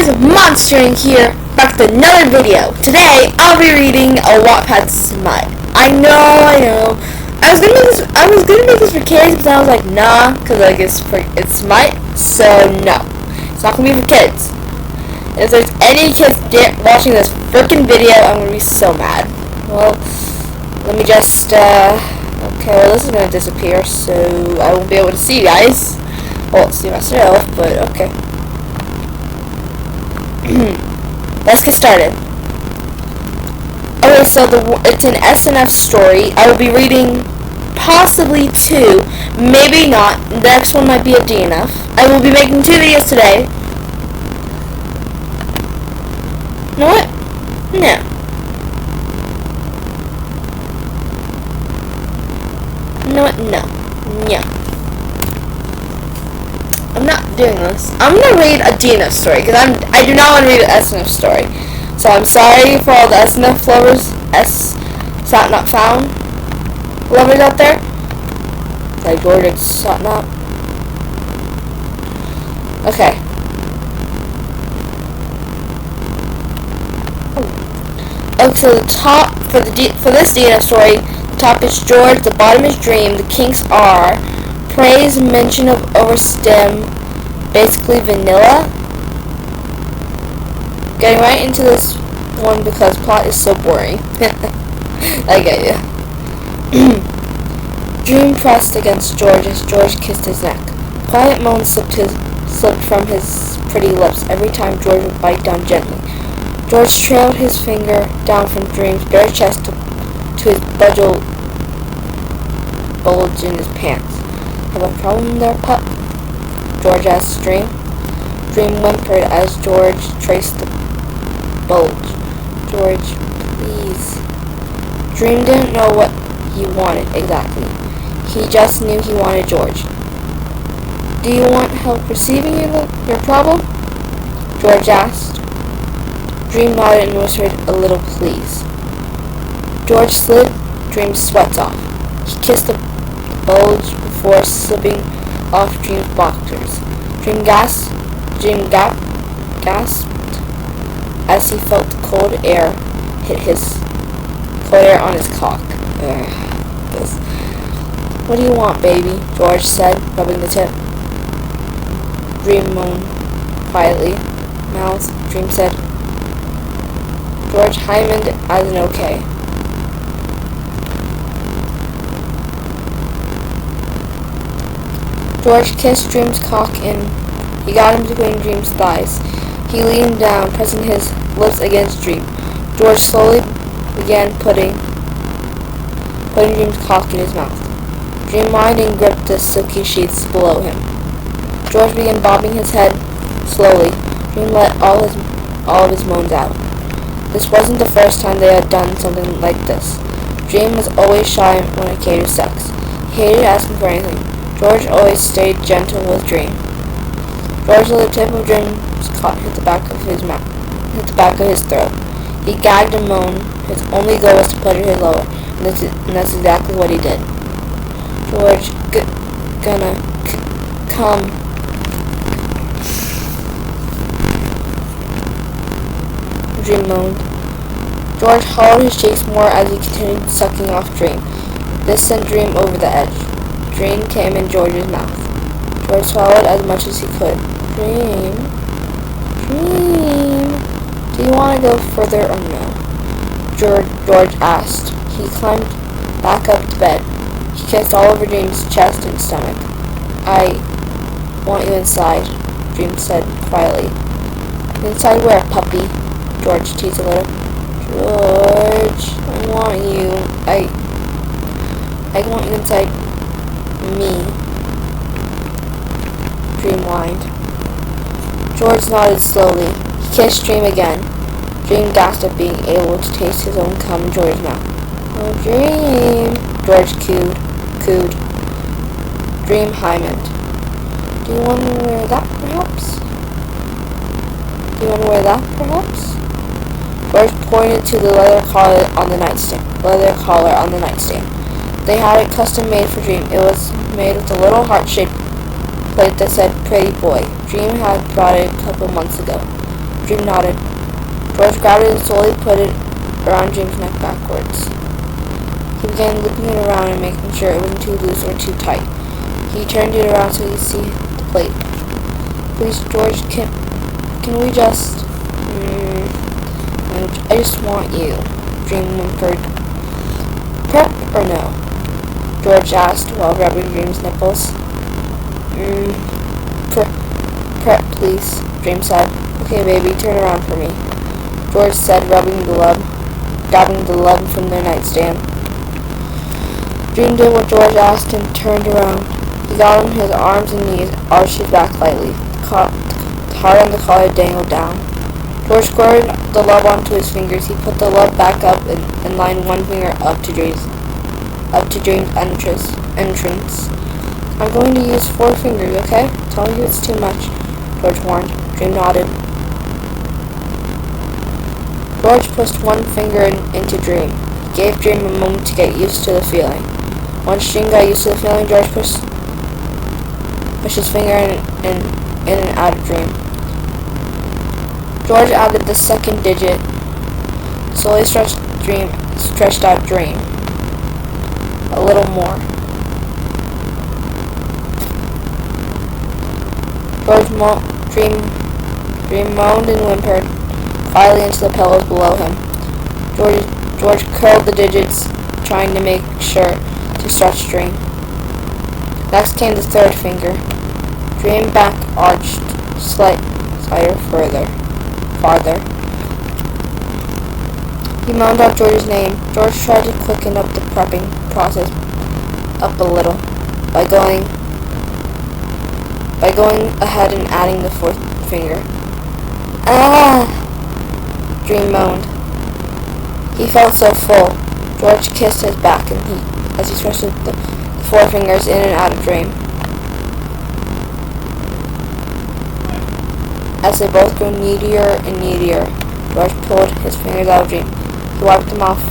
guys, Monstering here, back with another video. Today, I'll be reading a Wattpad smut. I know. I was gonna make this for kids, but then I was like, nah, because like it's smut, so no, it's not gonna be for kids. If there's any kids watching this freaking video, I'm gonna be so mad. Well, let me just okay, well, this is gonna disappear, so I won't be able to see you guys. Well, see myself, but okay. Let's get started. Okay, so it's an SNF story. I will be reading possibly 2, maybe not. The next one might be a DNF. I will be making 2 videos today. You know what? No. You know what? No. I'm not doing this. I'm gonna read a DNF story because I do not want to read an SNF story. So I'm sorry for all the SNF lovers, sat not found lovers out there. Like Georgia sat not. Okay. Okay, so the top for this DNF story, the top is George, the bottom is Dream, the kinks are praise, mention of overstim, basically vanilla. Getting right into this one because plot is so boring. I get you. Dream pressed against George as George kissed his neck. Quiet moans slipped from his pretty lips every time George would bite down gently. George trailed his finger down from Dream's bare chest to his bulge in his pants. Have a problem there, pup? George asked Dream. Dream whimpered as George traced the bulge. George, please. Dream didn't know what he wanted exactly. He just knew he wanted George. Do you want help receiving your problem? George asked. Dream nodded and whispered a little please. George slid Dream's sweats off. He kissed the bulge before slipping off Dream's boxers. Dream gasped as he felt the cold air on his cock. What do you want, baby? George said, rubbing the tip. Dream moaned quietly. Mouth, Dream said. George hymened as an okay. George kissed Dream's cock and he got him between Dream's thighs. He leaned down, pressing his lips against Dream. George slowly began putting Dream's cock in his mouth. Dream whined and gripped the silky sheets below him. George began bobbing his head slowly. Dream let all of his moans out. This wasn't the first time they had done something like this. Dream was always shy when it came to sex. He hated asking for anything. George always stayed gentle with Dream. George let the tip of Dream's cock hit the back of his throat. He gagged and moaned. His only goal was to pleasure his lover, and that's exactly what he did. George, gonna come. Dream moaned. George hollowed his cheeks more as he continued sucking off Dream. This sent Dream over the edge. Dream came in George's mouth. George swallowed as much as he could. Dream, do you want to go further or no? George asked. He climbed back up to bed. He kissed all over Dream's chest and stomach. I want you inside, Dream said quietly. Inside where, puppy? George teased a little. George, I want you. I want you inside me. Dream whined. George nodded slowly. He kissed Dream again. Dream gasped at being able to taste his own cum in George's mouth. Oh, Dream, George cooed. Dream hymened. Do you want to wear that, perhaps? George pointed to the leather collar on the nightstand. They had it custom made for Dream. It was made with a little heart-shaped plate that said, "Pretty boy." Dream had brought it a couple months ago. Dream nodded. George grabbed it and slowly put it around Dream's neck backwards. He began looping it around and making sure it wasn't too loose or too tight. He turned it around so he could see the plate. Please, George, can we just... I just want you, Dream whimpered. Prep or no? George asked while rubbing Dream's nipples. Prep, please, Dream said. Okay, baby, turn around for me, George said, grabbing the lub from their nightstand. Dream did what George asked and turned around. He got on his arms and knees, arched his back lightly. The heart on the collar dangled down. George squirted the lub onto his fingers. He put the lub back up and lined one finger up to Dream's entrance. I'm going to use 4 fingers, okay? Tell me if it's too much, George warned. Dream nodded. George pushed one finger into Dream. He gave Dream a moment to get used to the feeling. Once Dream got used to the feeling, George pushed his finger in and out of Dream. George added the second digit. Slowly stretched out Dream. A little more. Dream moaned and whimpered quietly into the pillows below him. George curled the digits, trying to make sure to stretch Dream. Next came the third finger. Dream back arched farther. He moaned out George's name. George tried to quicken up the prepping process up a little by going ahead and adding the 4th finger. Ah! Dream moaned. He felt so full. George kissed his back as he stretched the 4 fingers in and out of Dream. As they both grew needier and needier, George pulled his fingers out of Dream. He wiped them off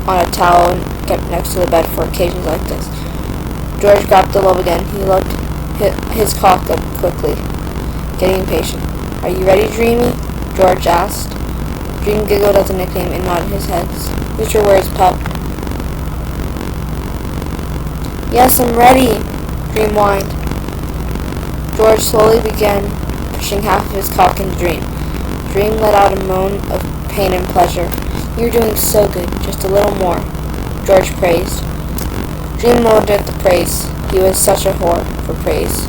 on a towel and kept next to the bed for occasions like this. George grabbed the lub again. He looked his cock up quickly, getting impatient. Are you ready, Dreamy? George asked. Dream giggled at the nickname and nodded his head. Use your words, pup. Yes, I'm ready, Dream whined. George slowly began pushing half of his cock into Dream. Dream let out a moan of pain and pleasure. You're doing so good, just a little more, George praised. Dream moaned at the praise. He was such a whore for praise.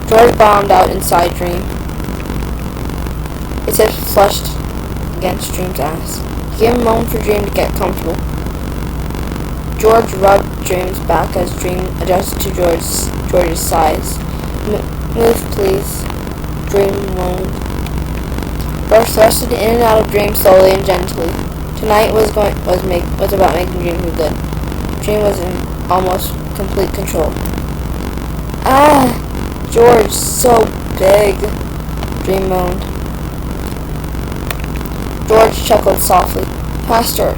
George bombed out inside Dream. His hips flushed against Dream's ass. He gave a moment for Dream to get comfortable. George rubbed Dream's back as Dream adjusted to George's size. Move, please, Dream moaned. George thrusted in and out of Dream slowly and gently. Tonight was about making Dream feel good. Dream was in almost complete control. Ah, George, so big, Dream moaned. George chuckled softly. Faster,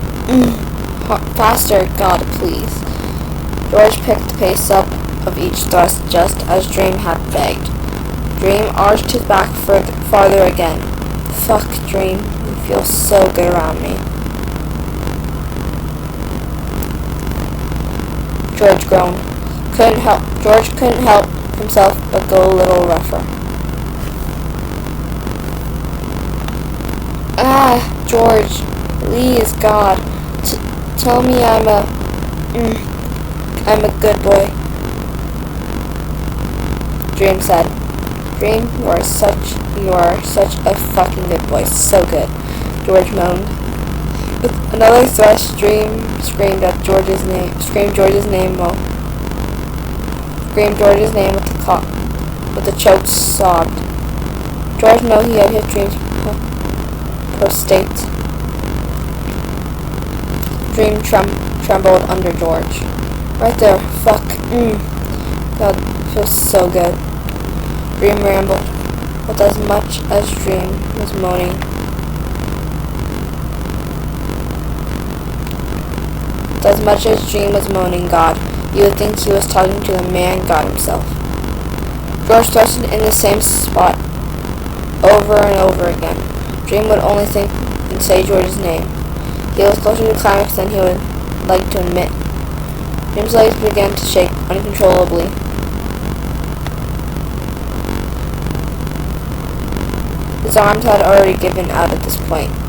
faster, God, please. George picked the pace up of each thrust just as Dream had begged. Dream arched his back farther again. Fuck, Dream, you feel so good around me. George groaned. George couldn't help himself but go a little rougher. Ah, George, please, God, tell me I'm a good boy, Dream said. Dream, you are such a fucking good boy, so good, George moaned. With another thrust, Dream screamed George's name with a choked sob. George knew he had hit Dream's prostate. Dream trembled under George. Right there, fuck. God, feels so good. Dream rambled, with as much as Dream was moaning. As much as Dream was moaning, God, you would think he was talking to the man God himself. George thrusted in the same spot over and over again. Dream would only think and say George's name. He was closer to climax than he would like to admit. Dream's legs began to shake uncontrollably. His arms had already given out at this point.